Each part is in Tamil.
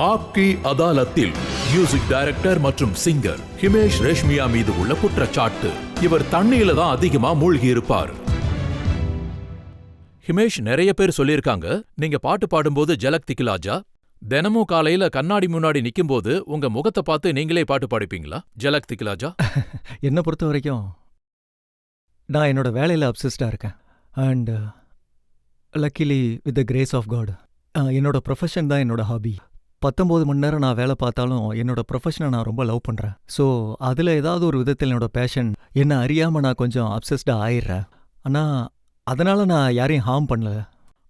ஆப்கி அதாலத்தில் மியூசிக் டைரக்டர் மற்றும் சிங்கர் ஹிமேஷ் ரேஷ்மியா மீது உள்ள குற்றச்சாட்டு. இவர் தண்ணியில தான் அதிகமா மூழ்கி இருப்பார். ஹிமேஷ், நிறைய பேர் சொல்லியிருக்காங்க, நீங்க பாட்டு பாடும்போது ஜலக் திக்கிலாஜா, தினமும் காலையில கண்ணாடி முன்னாடி நிக்கும்போது உங்க முகத்தை பார்த்து நீங்களே பாட்டு பாடிப்பீங்களா? ஜலக் திக்கிலாஜா. என்ன பொறுத்த வரைக்கும் நான் என்னோட வேலையில் அப்சஸ்டா இருக்கேன். And luckily with the grace of God என்னோட ப்ரொஃபஷன் தான் என்னோட ஹாபி. 19 மணி நேரம் நான் வேலை பார்த்தாலும் என்னோட ப்ரொஃபஷனை நான் ரொம்ப லவ் பண்ணுறேன். ஸோ அதில் ஏதாவது ஒரு விதத்தில் என்னோட பேஷன் என்ன அறியாமல் நான் கொஞ்சம் அப்சஸ்டாக ஆயிடுறேன். ஆனால் அதனால நான் யாரையும் ஹார்ம் பண்ணல.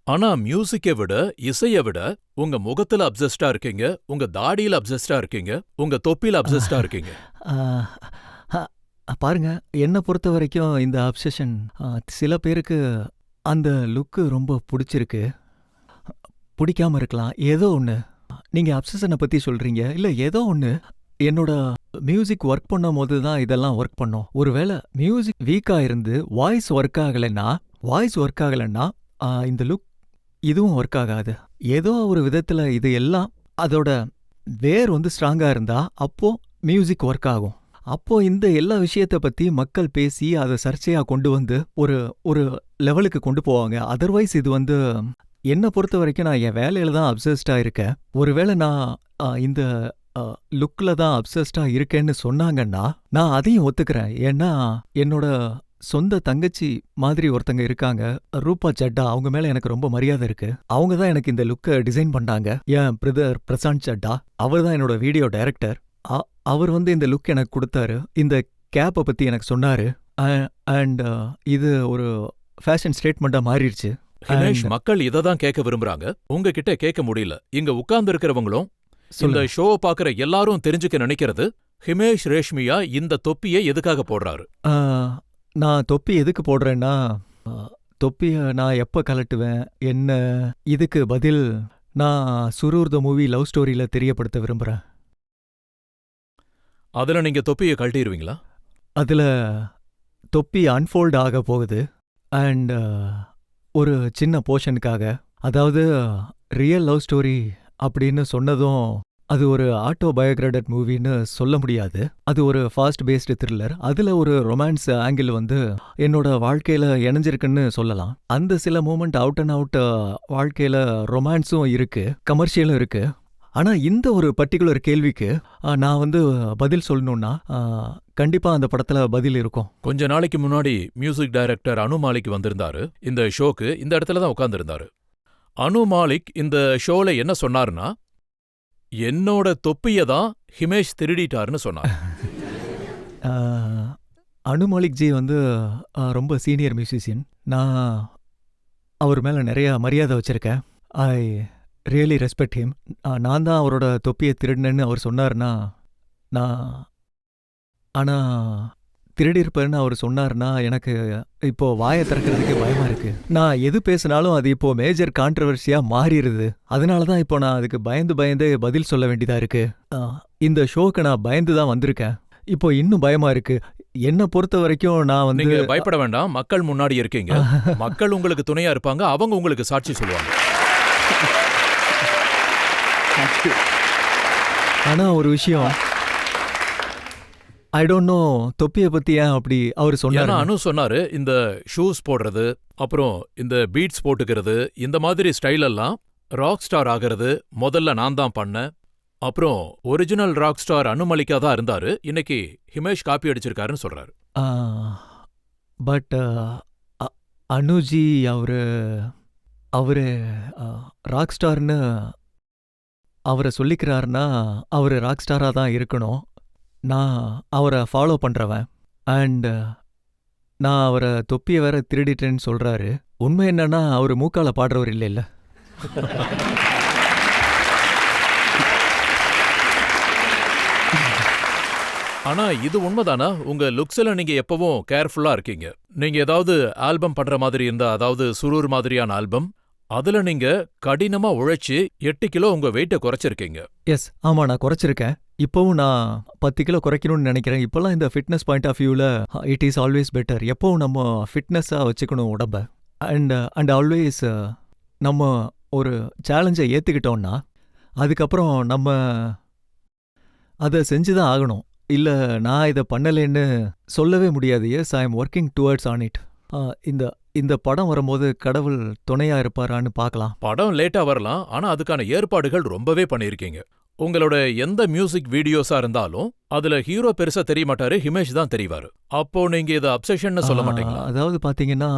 ஆனா மியூசிக்கை விட, இசையை விட உங்க முகத்துல அப்சஸ்டா இருக்கீங்க, உங்க தாடியில அப்சஸ்டா இருக்கீங்க, உங்க தொப்பில அப்சஸ்டா இருக்கீங்க. பாருங்க, என்னை பொறுத்த வரைக்கும் இந்த அப்சஷன் சில பேருக்கு அந்த லுக்கு ரொம்ப பிடிச்சிருக்கு, பிடிக்காம இருக்கலாம். ஏதோ ஒன்று நீங்கள் அப்சஷனை பற்றி சொல்கிறீங்க, இல்லை ஏதோ ஒன்று. என்னோட மியூசிக் ஒர்க் பண்ணும் போது தான் இதெல்லாம் ஒர்க் பண்ணோம். ஒருவேளை மியூசிக் வீக்காக இருந்து வாய்ஸ் ஒர்க் ஆகலைன்னா இந்த லுக் இதுவும் ஒர்க் ஆகாது. ஏதோ ஒரு விதத்தில் இது எல்லாம் அதோட வேர் ஸ்ட்ராங்காக இருந்தால் அப்போ மியூசிக் ஒர்க் ஆகும். அப்போ இந்த எல்லா விஷயத்தை பற்றி மக்கள் பேசி அதை சர்ச்சையாக கொண்டு வந்து ஒரு ஒரு லெவலுக்கு கொண்டு போவாங்க. அதர்வைஸ் இது என்னை பொறுத்த வரைக்கும் நான் என் வேலையில தான் அப்சஸ்டா இருக்கேன். ஒருவேளை நான் இந்த லுக்கில் தான் அப்சஸ்டா இருக்கேன்னு சொன்னாங்கன்னா நான் அதையும் ஒத்துக்கிறேன். ஏன்னா என்னோட சொந்த தங்கச்சி மாதிரி ஒருத்தங்க இருக்காங்க, ரூபா சட்டா. அவங்க மேல எனக்கு ரொம்ப மரியாதை இருக்கு. அவங்க தான் எனக்கு இந்த லுக்கை டிசைன் பண்ணாங்க. என் பிரதர் பிரசாந்த் சட்டா, அவர் தான் என்னோட வீடியோ டைரக்டர். அவர் இந்த லுக் எனக்கு கொடுத்தாரு. இந்த கேப்பை பத்தி எனக்கு சொன்னாரு. அண்ட் இது ஒரு ஃபேஷன் ஸ்டேட்மெண்டா மாறிடுச்சு. ஹிமேஷ், மக்கள் இதை தான் கேட்க விரும்புறாங்க, உங்ககிட்ட கேட்க முடியல. இங்க உட்கார்ந்து இருக்கிறவங்களும் இந்த ஷோவை பாக்குற எல்லாரும் தெரிஞ்சுக்க நினைக்கிறது, ஹிமேஷ் ரேஷ்மியா இந்த தொப்பியை எதுக்காக போடுறாரு? நான் தொப்பி எதுக்கு போடுறேன்னா, தொப்பியை நான் எப்போ கலட்டுவேன் என்ன, இதுக்கு பதில் நான் சுரூர் த மூவி லவ் ஸ்டோரியில தெரியப்படுத்த விரும்புகிறேன். அதில் நீங்க தொப்பியை கழட்டிடுவீங்களா? அதில் தொப்பி அன்ஃபோல்ட் ஆக போகுது. அண்ட் ஒரு சின்ன போர்ஷனுக்காக, அதாவது ரியல் லவ் ஸ்டோரி அப்படின்னு சொன்னதும் அது ஒரு ஆட்டோபயோகிராஃபிக் மூவின்னு சொல்ல முடியாது. அது ஒரு ஃபாஸ்ட் பேஸ்டு த்ரில்லர். அதில் ஒரு ரொமான்ஸ் ஆங்கிள் என்னோட வாழ்க்கையில் இணைஞ்சிருக்குன்னு சொல்லலாம். அந்த சில மூமெண்ட் அவுட் அண்ட் அவுட் வாழ்க்கையில் ரொமான்ஸும் இருக்கு, கமர்ஷியலும் இருக்கு. ஆனால் இந்த ஒரு பர்டிகுலர் கேள்விக்கு நான் பதில் சொல்லணும்னா கண்டிப்பாக அந்த படத்தில் பதில் இருக்கும். கொஞ்ச நாளைக்கு முன்னாடி மியூசிக் டைரக்டர் அனு மாலிக் வந்திருந்தாரு இந்த ஷோக்கு. இந்த இடத்துல தான் உட்கார்ந்துருந்தாரு. அனு மாலிக் இந்த ஷோல என்ன சொன்னாருன்னா, என்னோட தொப்பியை தான் ஹிமேஷ் திருடிட்டாருன்னு சொன்னார். அனு மாலிக் ஜி ரொம்ப சீனியர் மியூசிஷியன். நான் அவர் மேலே நிறைய மரியாதை வச்சிருக்கேன். I really respect him. நான் தான் அவரோட தொப்பியை திருடினேன்னு அவர் சொன்னார்னா, ஆனால் திருடியிருப்பேன்னு அவர் சொன்னார்னா எனக்கு இப்போ வாயை திறக்கிறதுக்கே பயமா இருக்கு. நான் எது பேசினாலும் அது இப்போ மேஜர் கான்ட்ரவர்சியா மாறிடுது. அதனால தான் இப்போ நான் அதுக்கு பயந்து பதில் சொல்ல வேண்டியதா இருக்கு. இந்த ஷோக்கு நான் பயந்து தான் வந்திருக்கேன். இப்போ இன்னும் பயமா இருக்கு. என்ன பொறுத்த வரைக்கும் நான் நீங்க பயப்பட வேண்டாம், மக்கள் முன்னாடி இருக்கீங்க. மக்கள் உங்களுக்கு துணையா இருப்பாங்க, அவங்க உங்களுக்கு சாட்சி சொல்லுவாங்க. ஆனா ஒரு விஷயம், ஐ டோன்ட் நோ தொப்பியை பத்தி ஏன் அப்படி அவர் சொன்னாரு. அனு சொன்னாரு, இந்த ஷூஸ் போடுறது, அப்புறம் இந்த பீட்ஸ் போட்டுக்கிறது, இந்த மாதிரி ஸ்டைல் எல்லாம் ராக் ஸ்டார் ஆகிறது முதல்ல நான் தான் பண்ணேன். அப்புறம் ஒரிஜினல் ராக் ஸ்டார் அனு மலிகா தான் இருந்தாரு, இன்னைக்கு ஹிமேஷ் காப்பி அடிச்சிருக்காருன்னு சொல்றாரு. பட் அனுஜி அவரு ராக் ஸ்டார்னு அவரை சொல்லிக்கிறாருன்னா அவர் ராக் ஸ்டாராக தான் இருக்கணும். நான் அவரை ஃபாலோ பண்ணுறவன். அண்ட் நான் அவரை தொப்பியை வேற திருடிட்டேன்னு சொல்கிறாரு. உண்மை என்னன்னா அவர் மூக்கால பாடுறவர் இல்லை. ஆனா இது உண்மைதானா? உங்க லுக்ஸ்ல நீங்க எப்பவும் கேர்ஃபுல்லா இருக்கீங்க. நீங்க ஏதாவது ஆல்பம் பண்ற மாதிரி இருந்தா, அதாவது சுரூர் மாதிரியான ஆல்பம், அதுல நீங்க கடினமா உழைச்சு 8 கிலோ உங்க வெயிட்ட குறைச்சிருக்கீங்க. எஸ், ஆமா, நான் குறைச்சிருக்கேன். இப்போவும் நான் 10 கிலோ குறைக்கணும்னு நினைக்கிறேன். இப்போல்லாம் இந்த ஃபிட்னஸ் பாயிண்ட் ஆஃப் வியூவில் இட் இஸ் ஆல்வேஸ் பெட்டர். எப்போவும் நம்ம ஃபிட்னஸாக வச்சுக்கணும் உடம்ப. அண்ட் ஆல்வேஸ் நம்ம ஒரு சேலஞ்சை ஏற்றுக்கிட்டோம்னா அதுக்கப்புறம் நம்ம அத செஞ்சு தான் ஆகணும். இல்ல நான் இத பண்ணலேன்னு சொல்லவே முடியாது. Yes I am working towards on it. இந்த இந்த படம் வரும்போது கடவுள் துணையா இருப்பாரான்னு பார்க்கலாம். படம் லேட்டா வரலாம், ஆனா அதுக்கான ஏற்பாடுகள் ரொம்பவே பண்ணியிருக்கீங்க. உங்களோட எந்த மியூசிக் வீடியோஸா இருந்தாலும் அதுல ஹீரோ பெருசா தெரிய மாட்டாரு, ஹிமேஷ் தான் தெரிவாரு. அப்போ நீங்க இத அப்சஷன்னு சொல்ல மாட்டீங்களா? அதாவது பாத்தீங்கன்னா,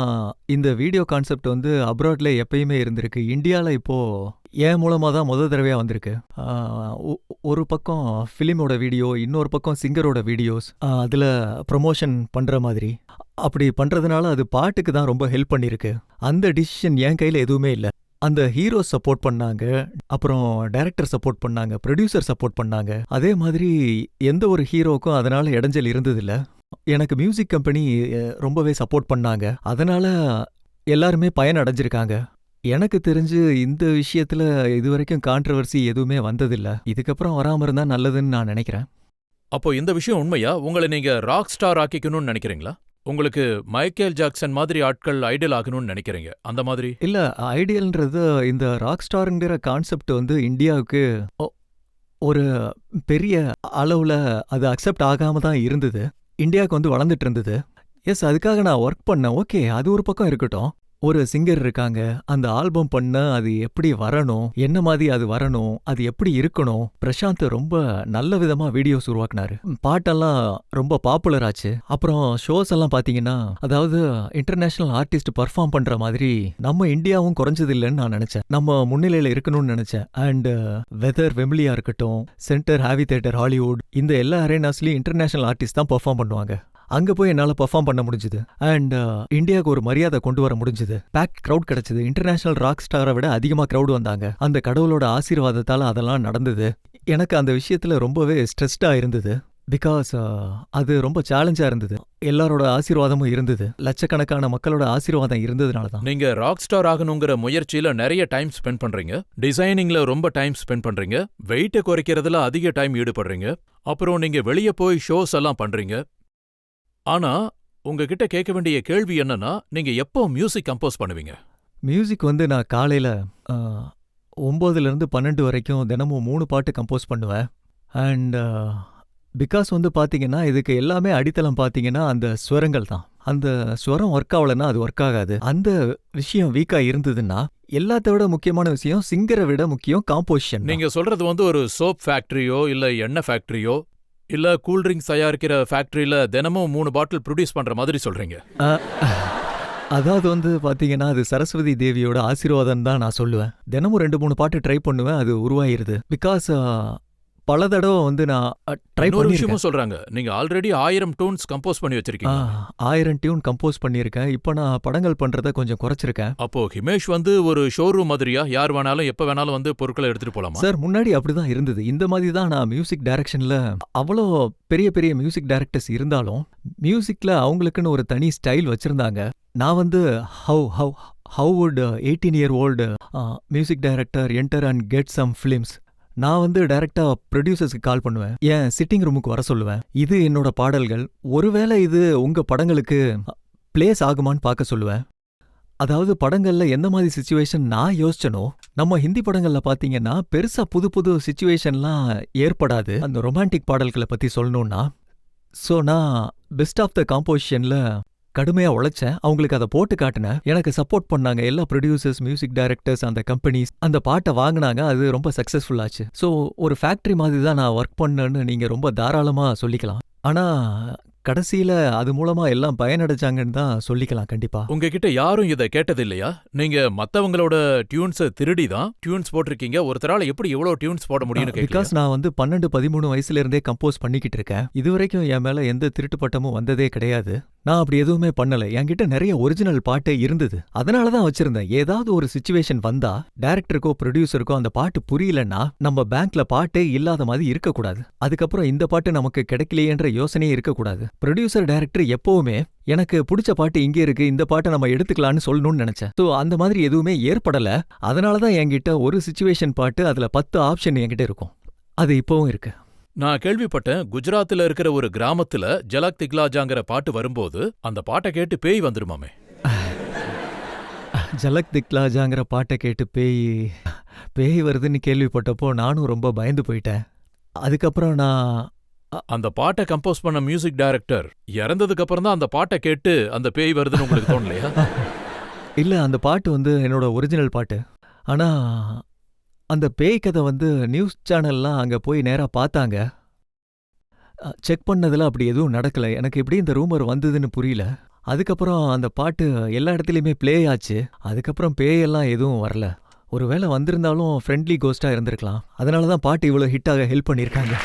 இந்த வீடியோ கான்செப்ட் வந்து அப்ராட்ல எப்பயுமே இருந்திருக்கு. இந்தியால இப்போ என் மூலமா தான் தடவையா வந்திருக்கு. ஒரு பக்கம் ஃபிலிமோட வீடியோ, இன்னொரு பக்கம் சிங்கரோட வீடியோஸ், அதுல ப்ரொமோஷன் பண்ற மாதிரி. அப்படி பண்றதுனால அது பாட்டுக்கு தான் ரொம்ப ஹெல்ப் பண்ணிருக்கு. அந்த டிசிஷன் என் கையில எதுவுமே இல்ல. அந்த ஹீரோ சப்போர்ட் பண்ணாங்க, அப்புறம் டைரக்டர் சப்போர்ட் பண்ணாங்க, ப்ரொடியூசர் சப்போர்ட் பண்ணாங்க. அதே மாதிரி எந்த ஒரு ஹீரோக்கும் அதனால இடைஞ்சல் இருந்ததில்ல. எனக்கு மியூசிக் கம்பெனி ரொம்பவே சப்போர்ட் பண்ணாங்க. அதனால எல்லாருமே பயன் அடைஞ்சிருக்காங்க. எனக்கு தெரிஞ்சு இந்த விஷயத்துல இதுவரைக்கும் கான்ட்ரவர்சி எதுவுமே வந்ததில்ல. இதுக்கப்புறம் வராம இருந்தா நல்லதுன்னு நான் நினைக்கிறேன். அப்போ இந்த விஷயம் உண்மையா? உங்களை நீங்க ராக் ஸ்டார் ஆக்கிக்கணும்னு நினைக்கிறீங்களா? உங்களுக்கு மைக்கேல் ஜாக்சன் மாதிரி ஆட்கள் ஐடல் ஆகணும்னு நினைக்கிறீங்க, அந்த மாதிரி? இல்ல, ஐடியல்ன்றது இந்த ராக் ஸ்டார்ங்கிற கான்செப்ட் வந்து இந்தியாவுக்கு ஒரு பெரிய அளவுல அது அக்செப்ட் ஆகாம தான் இருந்தது. இந்தியாவுக்கு வந்து வளர்ந்துட்டு இருந்தது. எஸ், அதுக்காக நான் ஒர்க் பண்ணேன். ஓகே, அது ஒரு பக்கம் இருக்கட்டும். ஒரு சிங்கர் இருக்காங்க, அந்த ஆல்பம் பண்ண அது எப்படி வரணும், என்ன மாதிரி அது வரணும், அது எப்படி இருக்கணும். பிரசாந்த் ரொம்ப நல்ல விதமா வீடியோஸ் உருவாக்குனாரு. பாட்டெல்லாம் ரொம்ப பாப்புலர் ஆச்சு. அப்புறம் ஷோஸ் எல்லாம் பாத்தீங்கன்னா, அதாவது இன்டர்நேஷனல் ஆர்டிஸ்ட் பர்ஃபார்ம் பண்ற மாதிரி நம்ம இந்தியாவும் குறைஞ்சது இல்லைன்னு நான் நினைச்சேன். நம்ம முன்னிலையில இருக்கணும்னு நினைச்சேன். அண்ட் வெதர் வெம்லியா இருக்கட்டும், சென்டர், ஹாவி தியேட்டர், ஹாலிவுட், இந்த எல்லா அரேனாஸ்லயும் இன்டர்நேஷனல் ஆர்டிஸ்ட் தான் பர்ஃபார்ம் பண்ணுவாங்க. அங்க போய் என்னால பெர்ஃபார்ம் பண்ண முடிஞ்சது. அண்ட் இந்தியாவுக்கு ஒரு மரியாதை கொண்டு வர முடிஞ்சது. பேக்ட் கிரவுட் கிடைச்சது. இன்டர்நேஷனல் ராக் ஸ்டாரை விட அதிகமா கிரவுட் வந்தாங்க. அந்த கடவுளோட ஆசீர்வாதத்தால அதெல்லாம் நடந்தது. எனக்கு அந்த விஷயத்துல ரொம்பவே ஸ்ட்ரெஸ்டா இருந்தது. பிகாஸ் அது ரொம்ப சேலஞ்சா இருந்தது. எல்லாரோட ஆசீர்வாதமும் இருந்தது. லட்சக்கணக்கான மக்களோட ஆசீர்வாதம் இருந்ததுனால தான். நீங்க ராக் ஸ்டார் ஆகணுங்கிற முயற்சியில நிறைய டைம் ஸ்பெண்ட் பண்றீங்க, டிசைனிங்ல ரொம்ப டைம் ஸ்பெண்ட் பண்றீங்க, வெயிட்டை குறைக்கிறதுல அதிக டைம் ஈடுபடுறீங்க, அப்புறம் நீங்க வெளியே போய் ஷோஸ் எல்லாம் பண்றீங்க. ஆனா உங்ககிட்ட கேட்க வேண்டிய கேள்வி என்னன்னா, நீங்க எப்போ மியூசிக் கம்போஸ் பண்ணுவீங்க? மியூசிக் வந்து நான் காலையில 9லேருந்து 12 வரைக்கும் தினமும் 3 பாட்டு கம்போஸ் பண்ணுவேன். அண்ட் பிகாஸ் வந்து பாத்தீங்கன்னா, இதுக்கு எல்லாமே அடித்தளம் பாத்தீங்கன்னா அந்த ஸ்வரங்கள் தான். அந்த ஸ்வரம் ஒர்க் ஆகலன்னா அது ஒர்க் ஆகாது. அந்த விஷயம் வீக்கா இருந்ததுன்னா, எல்லாத்த விட முக்கியமான விஷயம், சிங்கரை விட முக்கியம் காம்போசிஷன். நீங்க சொல்றது வந்து ஒரு சோப் ஃபேக்டரியோ இல்ல எண்ணெய் ஃபேக்டரியோ இல்ல கூல்ட்ரிங்க்ஸ் தயாரிக்கிற ஃபேக்டரியில தினமும் 3 பாட்டில் ப்ரொடியூஸ் பண்ற மாதிரி சொல்றீங்க. அதாவது வந்து பாத்தீங்கன்னா, அது சரஸ்வதி தேவியோட ஆசீர்வாதம் தான் நான் சொல்லுவேன். தினமும் 2-3 பாட்டு ட்ரை பண்ணுவேன், அது உருவாயிருது. பிகாஸ் பல தடவை வந்து நான் ட்ரை இன்னொரு பண்ணிருக்கேன். விஷயமும் சொல்றாங்க, நீங்க ஆல்ரெடி 1000 டூன்ஸ் கம்போஸ் பண்ணி வச்சிருக்கீங்க. 1000 டியூன் கம்போஸ் பண்ணியிருக்கேன். இப்போ நான் படங்கள் பண்றத கொஞ்சம் குறைச்சிருக்கேன். அப்போ ஹிமேஷ் வந்து ஒரு ஷோரூம் மாதிரியா? யார் வேணாலும் எப்ப வேணாலும் வந்து பொருட்களை எடுத்துட்டு போலாமா? சார், முன்னாடி அப்படிதான் இருந்தது. இந்த மாதிரி தான் நான் மியூசிக் டைரக்ஷன்ல அவ்வளோ பெரிய பெரிய மியூசிக் டைரக்டர்ஸ் இருந்தாலும் மியூசிக்ல அவங்களுக்குன்னு ஒரு தனி ஸ்டைல் வச்சிருந்தாங்க. நான் வந்து how would 18-year-old music director enter and get some films. நான் வந்து டைரக்டா ப்ரொடியூசர்ஸ்க்கு கால் பண்ணுவேன், என் சிட்டிங் ரூமுக்கு வர சொல்லுவேன். இது என்னோட பாடல்கள், ஒருவேளை இது உங்க படங்களுக்கு பிளேஸ் ஆகுமான்னு பார்க்க சொல்லுவேன். அதாவது படங்கள்ல எந்த மாதிரி சிச்சுவேஷன் நான் யோசிச்சனோ, நம்ம ஹிந்தி படங்கள்ல பாத்தீங்கன்னா பெருசா புது புது சிச்சுவேஷன்லாம் ஏற்படாது. அந்த ரொமான்டிக் பாடல்களை பத்தி சொல்லணும்னா, ஸோ நான் பெஸ்ட் ஆஃப் த காம்போசிஷன்ல கடுமையா உழைச்சேன். அவங்களுக்கு அதை போட்டு காட்டினேன். எனக்கு சப்போர்ட் பண்ணாங்க எல்லா ப்ரொடியூசர்ஸ், மியூசிக் டைரக்டர்ஸ், அந்த கம்பெனிஸ். அந்த பாட்டை வாங்கினாங்க. அது ரொம்ப சக்சஸ்ஃபுல் ஆச்சு. ஸோ ஒரு ஃபேக்டரி மாதிரி தான் நான் ஒர்க் பண்ணேன்னு நீங்க ரொம்ப தாராளமா சொல்லிக்கலாம். ஆனா கடைசியில அது மூலமா எல்லாம் பயனடைச்சாங்கன்னு தான் சொல்லிக்கலாம். கண்டிப்பா. உங்ககிட்ட யாரும் இதை கேட்டது இல்லையா? நீங்க மத்தவங்களோட டியூன்ஸை திருடி தான் டியூன்ஸ் போட்டிருக்கீங்க, ஒருத்தரால எப்படி இவ்வளவு டியூன்ஸ் போட முடியும்னு பிகாஸ் கேட்கலாம். நான் வந்து 12-13 வயசுல இருந்தே கம்போஸ் பண்ணிக்கிட்டு இருக்கேன். இதுவரைக்கும் என் மேல எந்த திருட்டு பட்டமும் வந்ததே கிடையாது. நான் அப்படி எதுவுமே பண்ணல. என்கிட்ட நிறைய ஒரிஜினல் பாட்டே இருந்தது. அதனால தான் வச்சிருந்தேன். ஏதாவது ஒரு சிச்சுவேஷன் வந்தா டைரக்டருக்கோ ப்ரொடியூசருக்கோ அந்த பாட்டு புரியலன்னா நம்ம பேங்க்ல பாட்டே இல்லாத மாதிரி இருக்கக்கூடாது. அதுக்கப்புறம் இந்த பாட்டு நமக்கு கிடைக்கலையேன்ற யோசனையே இருக்கக்கூடாது. ப்ரொடியூசர் டைரக்டர் எப்பவுமே எனக்கு பிடிச்ச பாட்டு இங்கே இருக்கு, இந்த பாட்டை நம்ம எடுத்துக்கலாம்னு சொல்லணும்னு நினைச்சேன். ஸோ அந்த மாதிரி எதுவுமே ஏற்படல. அதனால தான் என்கிட்ட ஒரு சிச்சுவேஷன் பாட்டு, அதுல 10 ஆப்ஷன் என்கிட்ட இருக்கும். அது இப்பவும் இருக்கு. நான் கேள்விப்பட்டேன், குஜராத்ல இருக்கிற ஒரு கிராமத்துல ஜலக் திக்லாஜாங்கிற பாட்டு வரும்போது அந்த பாட்டை கேட்டு பேய் வந்துருமாமே. ஜலக் திக்லாஜாங்கிற பாட்டை கேட்டு பேய் பேய் வருதுன்னு கேள்விப்பட்டப்போ நானும் ரொம்ப பயந்து போயிட்டேன். அதுக்கப்புறம் நான் அந்த பாட்டை கம்போஸ் பண்ண மியூசிக் டைரக்டர் இறந்ததுக்கு அப்புறம் தான் அந்த பாட்டை கேட்டு அந்த பேய் வருதுன்னு உங்களுக்கு தோணலையா? இல்ல அந்த பாட்டு என்னோட ஒரிஜினல் பாட்டு. ஆனா அந்த பேய் கதை நியூஸ் சேனல்லாம் அங்க போய் நேரா பார்த்தாங்க. செக் பண்ணதுல அப்படி எதுவும் நடக்கல. எனக்கு எப்படி இந்த ரூமர் வந்ததுன்னு புரியல. அதுக்கப்புறம் அந்த பாட்டு எல்லா இடத்துலயுமே ப்ளே ஆச்சு. அதுக்கப்புறம் பேயெல்லாம் எதுவும் வரல. ஒருவேளை வந்திருந்தாலும் ஃப்ரெண்ட்லி கோஸ்டா இருந்திருக்கலாம். அதனால தான் பாட்டு இவ்வளோ ஹிட் ஆக ஹெல்ப் பண்ணியிருக்காங்க.